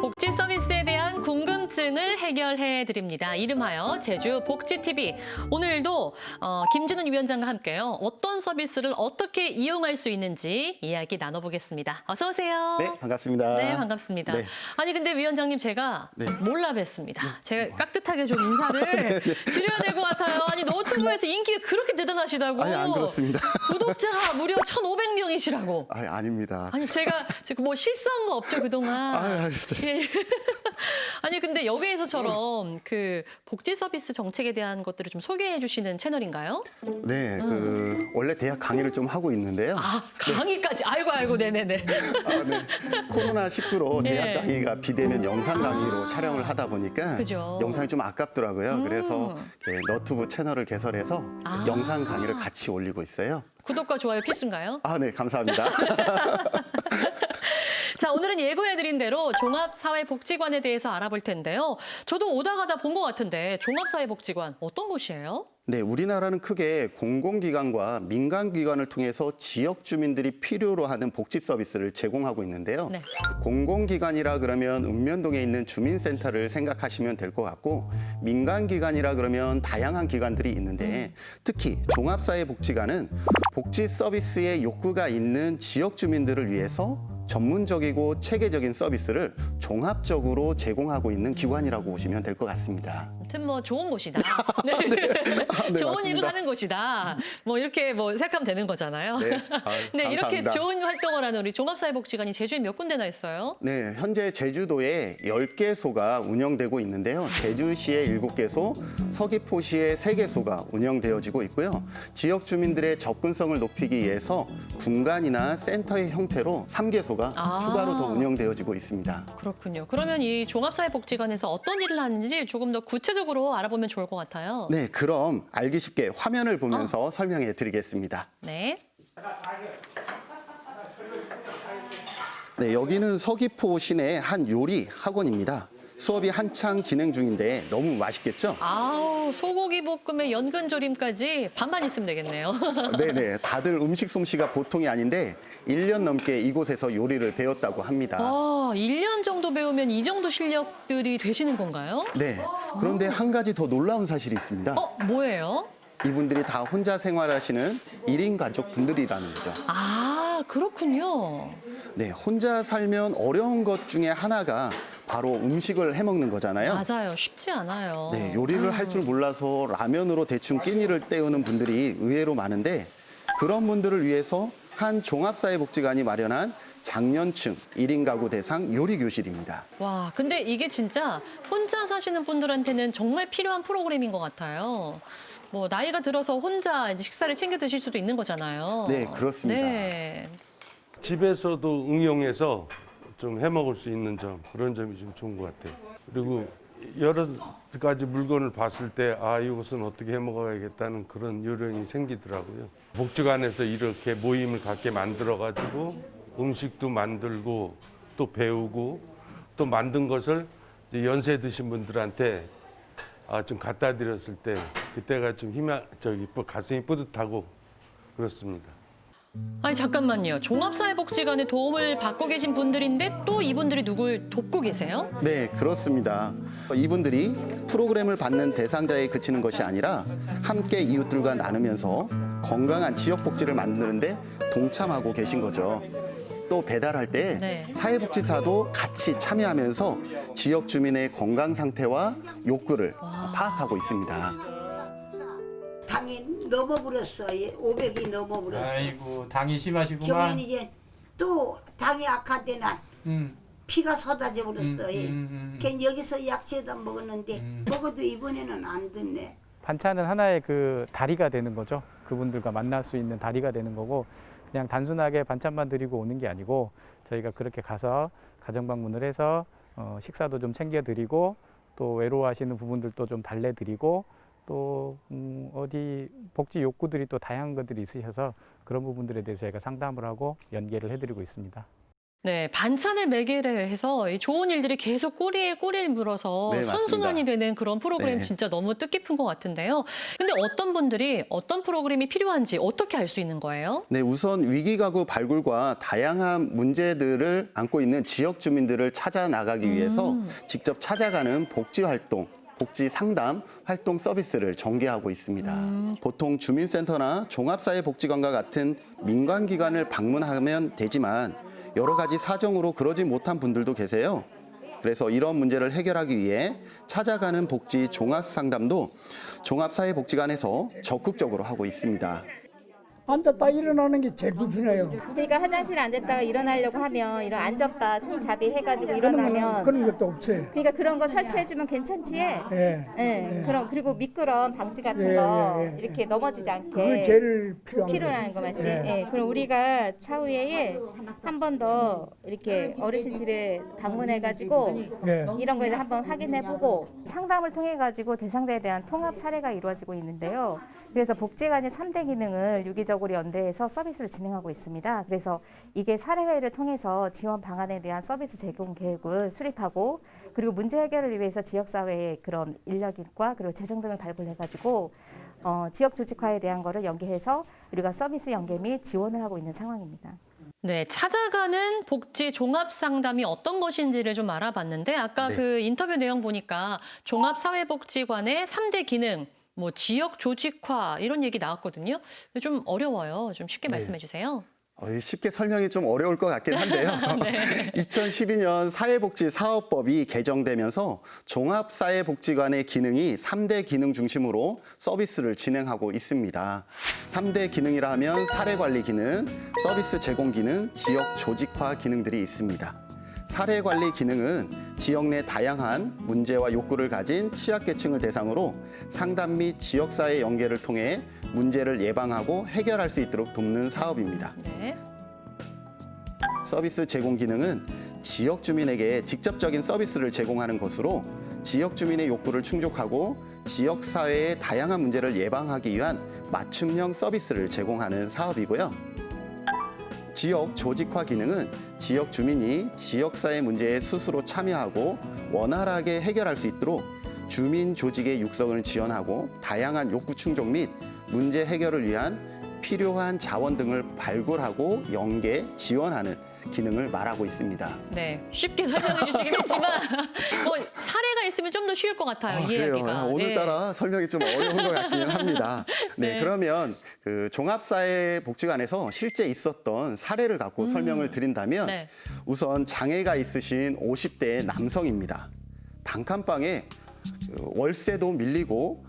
복지 서비스에 대한 궁금증을 해결해 드립니다. 이름하여 제주 복지TV. 오늘도 김준훈 위원장과 함께요. 어떤 서비스를 어떻게 이용할 수 있는지 이야기 나눠보겠습니다. 어서 오세요. 네, 반갑습니다. 네, 반갑습니다. 네. 아니 근데 위원장님 제가 네. 몰라 뵀습니다. 제가 깍듯하게 좀 인사를 드려야 될 것 같아요. 아니 노트북에서 인기가 그렇게 대단하시다고. 아니, 안 그렇습니다. 구독자가 무려 1,500명이시라고. 아닙니다. 아니 제가 지금 뭐 실수한 거 없죠 그동안. 예. 아니 근데 여기에서처럼 그 복지 서비스 정책에 대한 것들을 좀 소개해 주시는 채널인가요? 네, 원래 대학 강의를 좀 하고 있는데요. 아 강의까지. 아이고 네네네. 네. 코로나19로 대학 예. 강의가 비대면 영상 강의로 촬영을 하다 보니까 그죠. 영상이 좀 아깝더라고요. 그래서 너튜브 채널을 개설해서 영상 강의를 같이 올리고 있어요. 구독과 좋아요 필수인가요? 네, 감사합니다. 자, 오늘은 예고해드린 대로 종합사회복지관에 대해서 알아볼 텐데요. 저도 오다 가다 본 것 같은데 종합사회복지관 어떤 곳이에요? 네, 우리나라는 크게 공공기관과 민간기관을 통해서 지역 주민들이 필요로 하는 복지 서비스를 제공하고 있는데요. 네. 공공기관이라 그러면 읍면동에 있는 주민센터를 생각하시면 될 것 같고 민간기관이라 그러면 다양한 기관들이 있는데 특히 종합사회복지관은 복지 서비스의 욕구가 있는 지역 주민들을 위해서 전문적이고 체계적인 서비스를 종합적으로 제공하고 있는 기관이라고 보시면 될 것 같습니다. 아무튼 뭐 좋은 곳이다. 네. 네, 좋은 맞습니다. 일을 하는 곳이다. 뭐 이렇게 뭐 생각하면 되는 거잖아요. 네, 네, 이렇게 감사합니다. 좋은 활동을 하는 우리 종합사회복지관이 제주에 몇 군데나 있어요? 네, 현재 제주도에 10개소가 운영되고 있는데요. 제주시에 7개소, 서귀포시에 3개소가 운영되어지고 있고요. 지역 주민들의 접근성을 높이기 위해서 군간이나 센터의 형태로 3개소가 추가로 더 운영되어지고 있습니다. 그렇군요. 그러면 이 종합사회복지관에서 어떤 일을 하는지 조금 더 구체적으로 알아보면 좋을 것 같아요. 네, 그럼 알기 쉽게 화면을 보면서 설명해 드리겠습니다. 네. 네, 여기는 서귀포 시내 한 요리 학원입니다. 수업이 한창 진행 중인데 너무 맛있겠죠? 아우, 소고기 볶음에 연근조림까지 반만 있으면 되겠네요. 네네, 다들 음식 솜씨가 보통이 아닌데 1년 넘게 이곳에서 요리를 배웠다고 합니다. 1년 정도 배우면 이 정도 실력들이 되시는 건가요? 네, 그런데 한 가지 더 놀라운 사실이 있습니다. 뭐예요? 이분들이 다 혼자 생활하시는 1인 가족 분들이라는 거죠. 아, 그렇군요. 네, 혼자 살면 어려운 것 중에 하나가 바로 음식을 해먹는 거잖아요. 맞아요. 쉽지 않아요. 네, 요리를 할 줄 몰라서 라면으로 대충 끼니를 때우는 분들이 의외로 많은데 그런 분들을 위해서 한 종합사회복지관이 마련한 장년층 1인 가구 대상 요리 교실입니다. 와, 근데 이게 진짜 혼자 사시는 분들한테는 정말 필요한 프로그램인 것 같아요. 뭐 나이가 들어서 혼자 이제 식사를 챙겨 드실 수도 있는 거잖아요. 네, 그렇습니다. 네. 집에서도 응용해서 좀 해먹을 수 있는 점, 그런 점이 좀 좋은 것 같아요. 그리고 여러 가지 물건을 봤을 때 이것은 어떻게 해먹어야겠다는 그런 요령이 생기더라고요. 복지관에서 이렇게 모임을 갖게 만들어가지고 음식도 만들고 또 배우고 또 만든 것을 이제 연세 드신 분들한테 좀 갖다 드렸을 때 그때가 좀 가슴이 뿌듯하고 그렇습니다. 아니 잠깐만요. 종합사회복지관에 도움을 받고 계신 분들인데 또 이분들이 누굴 돕고 계세요? 네, 그렇습니다. 이분들이 프로그램을 받는 대상자에 그치는 것이 아니라 함께 이웃들과 나누면서 건강한 지역 복지를 만드는데 동참하고 계신 거죠. 또 배달할 때 네. 사회복지사도 같이 참여하면서 지역 주민의 건강 상태와 욕구를 파악하고 있습니다. 당이 넘어버렸어. 500이 넘어버렸어. 아이고 당이 심하시구만. 경연 이제 또 당이 악화되나 피가 쏟아져 버렸어. 걔 여기서 약재다 먹었는데 먹어도 이번에는 안 듣네. 반찬은 하나의 그 다리가 되는 거죠. 그분들과 만날 수 있는 다리가 되는 거고 그냥 단순하게 반찬만 드리고 오는 게 아니고 저희가 그렇게 가서 가정 방문을 해서 식사도 좀 챙겨드리고 또 외로워하시는 부분들도 좀 달래드리고 또 어디 복지 욕구들이 또 다양한 것들이 있으셔서 그런 부분들에 대해서 저희가 상담을 하고 연계를 해드리고 있습니다. 네, 반찬을 매개를 해서 이 좋은 일들이 계속 꼬리에 꼬리를 물어서 네, 선순환이 맞습니다. 되는 그런 프로그램 네. 진짜 너무 뜻깊은 것 같은데요. 근데 어떤 분들이 어떤 프로그램이 필요한지 어떻게 알 수 있는 거예요? 네, 우선 위기가구 발굴과 다양한 문제들을 안고 있는 지역 주민들을 찾아 나가기 위해서 직접 찾아가는 복지 활동, 복지 상담 활동 서비스를 전개하고 있습니다. 보통 주민센터나 종합사회복지관과 같은 민간기관을 방문하면 되지만 여러 가지 사정으로 그러지 못한 분들도 계세요. 그래서 이런 문제를 해결하기 위해 찾아가는 복지 종합상담도 종합사회복지관에서 적극적으로 하고 있습니다. 앉았다 일어나는 게 제일 불편해요. 그러니까 화장실 앉았다가 일어나려고 하면 이런 안전바 손잡이 해가지고 그런 일어나면 그런 것도 없어요. 그러니까 그런 거 설치해주면 괜찮지? 예. 예. 그럼 그리고 미끄럼 방지 같은 예, 거 예, 예. 이렇게 넘어지지 그게 않게 제일 필요한 거예요. 필요한 거 맞지? 예. 예. 그럼 우리가 차후에 한 번 더 이렇게 어르신 집에 방문해가지고 예. 이런 거에 대해 한번 확인해보고 상담을 통해가지고 대상자에 대한 통합 사례가 이루어지고 있는데요. 그래서 복지관의 3대 기능을 유기적으로 연대해서 서비스를 진행하고 있습니다. 그래서 이게 사례회를 통해서 지원 방안에 대한 서비스 제공 계획을 수립하고 그리고 문제 해결을 위해서 지역사회의 그런 인력과 그리고 재정 등을 발굴해가지고 지역 조직화에 대한 거를 연계해서 우리가 서비스 연계 및 지원을 하고 있는 상황입니다. 네, 찾아가는 복지 종합 상담이 어떤 것인지를 좀 알아봤는데 아까 네. 그 인터뷰 내용 보니까 종합사회복지관의 3대 기능, 뭐 지역 조직화 이런 얘기 나왔거든요. 좀 어려워요. 좀 쉽게 네. 말씀해 주세요. 쉽게 설명이 좀 어려울 것 같긴 한데요. 2012년 사회복지사업법이 개정되면서 종합사회복지관의 기능이 3대 기능 중심으로 서비스를 진행하고 있습니다. 3대 기능이라 하면 사례관리 기능, 서비스 제공 기능, 지역 조직화 기능들이 있습니다. 사례관리 기능은 지역 내 다양한 문제와 욕구를 가진 취약계층을 대상으로 상담 및 지역사회 연계를 통해 문제를 예방하고 해결할 수 있도록 돕는 사업입니다. 네. 서비스 제공 기능은 지역 주민에게 직접적인 서비스를 제공하는 것으로 지역 주민의 욕구를 충족하고 지역 사회의 다양한 문제를 예방하기 위한 맞춤형 서비스를 제공하는 사업이고요. 지역 조직화 기능은 지역 주민이 지역사회 문제에 스스로 참여하고 원활하게 해결할 수 있도록 주민 조직의 육성을 지원하고 다양한 욕구 충족 및 문제 해결을 위한 필요한 자원 등을 발굴하고 연계, 지원하는 기능을 말하고 있습니다. 네, 쉽게 설명해 주시긴 했지만 뭐 사례가 있으면 좀 더 쉬울 것 같아요. 그래요. 이해하기가. 오늘따라 설명이 좀 어려운 것 같기는 합니다. 네, 네. 그러면 그 종합사회복지관에서 실제 있었던 사례를 갖고 설명을 드린다면 네. 우선 장애가 있으신 50대 남성입니다. 단칸방에 월세도 밀리고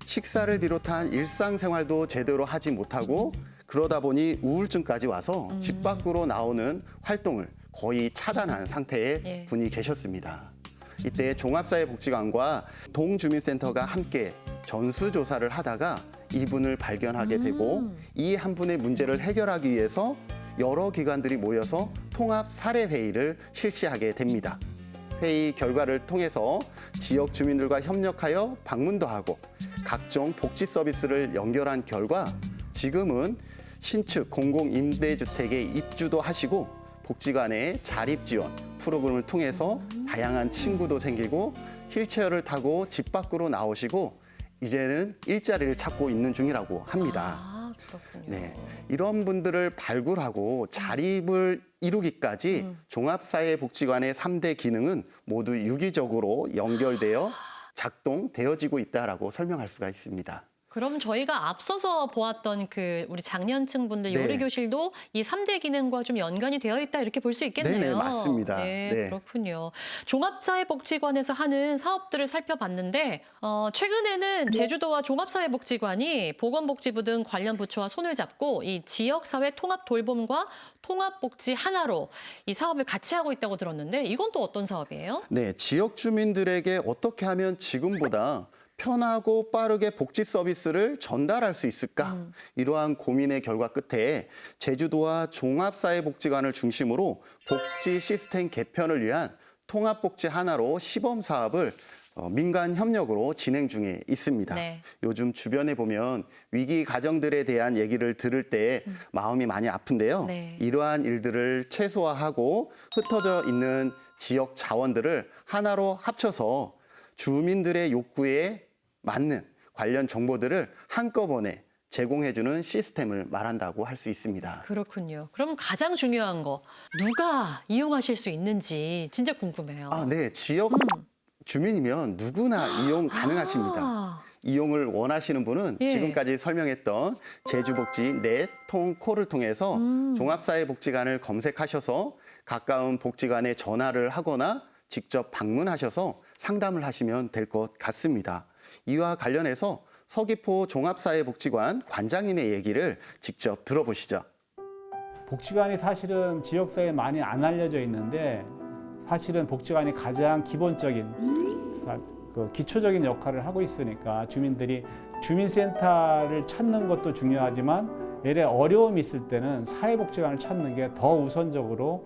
식사를 비롯한 일상생활도 제대로 하지 못하고 그러다 보니 우울증까지 와서 집 밖으로 나오는 활동을 거의 차단한 상태의 예. 분이 계셨습니다. 이때 종합사회복지관과 동주민센터가 함께 전수조사를 하다가 이분을 발견하게 되고 이 한 분의 문제를 해결하기 위해서 여러 기관들이 모여서 통합 사례회의를 실시하게 됩니다. 회의 결과를 통해서 지역 주민들과 협력하여 방문도 하고 각종 복지 서비스를 연결한 결과 지금은 신축 공공임대주택에 입주도 하시고 복지관의 자립지원 프로그램을 통해서 다양한 친구도 생기고 휠체어를 타고 집 밖으로 나오시고 이제는 일자리를 찾고 있는 중이라고 합니다. 아, 그렇군요. 네, 이런 분들을 발굴하고 자립을 이루기까지 종합사회복지관의 3대 기능은 모두 유기적으로 연결되어 작동되어지고 있다라고 설명할 수가 있습니다. 그럼 저희가 앞서서 보았던 그 우리 장년층 분들 네. 요리교실도 이 3대 기능과 좀 연관이 되어 있다 이렇게 볼 수 있겠네요. 네네, 맞습니다. 네, 네. 그렇군요. 종합사회복지관에서 하는 사업들을 살펴봤는데 최근에는 제주도와 종합사회복지관이 보건복지부 등 관련 부처와 손을 잡고 이 지역사회 통합 돌봄과 통합복지 하나로 이 사업을 같이 하고 있다고 들었는데 이건 또 어떤 사업이에요? 네, 지역 주민들에게 어떻게 하면 지금보다 편하고 빠르게 복지 서비스를 전달할 수 있을까? 이러한 고민의 결과 끝에 제주도와 종합사회복지관을 중심으로 복지 시스템 개편을 위한 통합복지 하나로 시범 사업을 민간 협력으로 진행 중에 있습니다. 네. 요즘 주변에 보면 위기 가정들에 대한 얘기를 들을 때 마음이 많이 아픈데요. 네. 이러한 일들을 최소화하고 흩어져 있는 지역 자원들을 하나로 합쳐서 주민들의 욕구에 맞는 관련 정보들을 한꺼번에 제공해주는 시스템을 말한다고 할 수 있습니다. 그렇군요. 그럼 가장 중요한 거 누가 이용하실 수 있는지 진짜 궁금해요. 네. 지역 주민이면 누구나 이용 가능하십니다. 아, 이용을 원하시는 분은 예. 지금까지 설명했던 제주복지 넷통콜을 통해서 종합사회복지관을 검색하셔서 가까운 복지관에 전화를 하거나 직접 방문하셔서 상담을 하시면 될 것 같습니다. 이와 관련해서 서귀포 종합사회복지관 관장님의 얘기를 직접 들어보시죠. 복지관이 사실은 지역사회에 많이 안 알려져 있는데 사실은 복지관이 가장 기본적인 기초적인 역할을 하고 있으니까 주민들이 주민센터를 찾는 것도 중요하지만 예를 어려움이 있을 때는 사회복지관을 찾는 게 더 우선적으로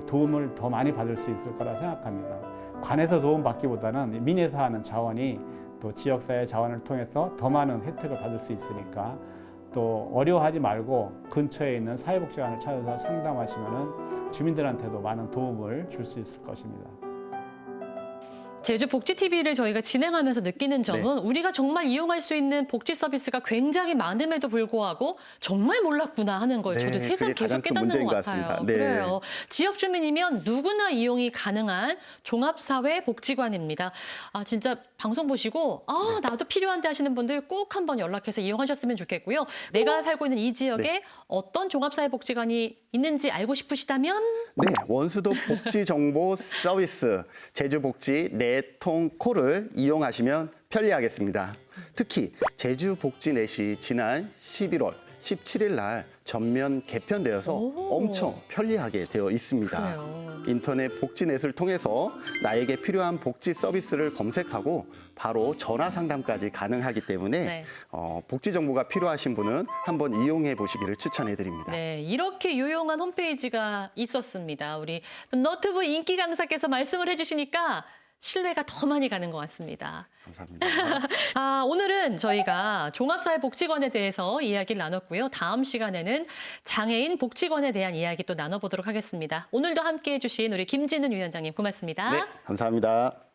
도움을 더 많이 받을 수 있을 거라 생각합니다. 관에서 도움받기보다는 민에서 하는 자원이 또 지역사회 자원을 통해서 더 많은 혜택을 받을 수 있으니까 또 어려워하지 말고 근처에 있는 사회복지관을 찾아서 상담하시면 주민들한테도 많은 도움을 줄 수 있을 것입니다. 제주 복지 TV를 저희가 진행하면서 느끼는 점은 우리가 정말 이용할 수 있는 복지 서비스가 굉장히 많음에도 불구하고 정말 몰랐구나 하는 걸 저도 네, 새삼 그게 가장 계속 큰 깨닫는 문제인 것 것 같아요. 같습니다. 네. 그래요. 지역 주민이면 누구나 이용이 가능한 종합사회 복지관입니다. 진짜 방송 보시고 나도 필요한데 하시는 분들 꼭 한번 연락해서 이용하셨으면 좋겠고요. 내가 살고 있는 이 지역에 어떤 종합사회 복지관이 있는지 알고 싶으시다면 네, 원수도 복지정보 서비스 제주복지 넷통콜을 이용하시면 편리하겠습니다. 특히 제주복지넷이 지난 11월 17일 날 전면 개편되어서 엄청 편리하게 되어 있습니다. 그래요. 인터넷 복지넷을 통해서 나에게 필요한 복지 서비스를 검색하고 바로 전화 상담까지 가능하기 때문에 네. 복지 정보가 필요하신 분은 한번 이용해 보시기를 추천해 드립니다. 네, 이렇게 유용한 홈페이지가 있었습니다. 우리 너튜브 인기 강사께서 말씀을 해주시니까 신뢰가 더 많이 가는 것 같습니다. 감사합니다. 오늘은 저희가 종합사회복지관에 대해서 이야기를 나눴고요. 다음 시간에는 장애인 복지관에 대한 이야기 또 나눠보도록 하겠습니다. 오늘도 함께해 주신 우리 김진은 위원장님 고맙습니다. 네, 감사합니다.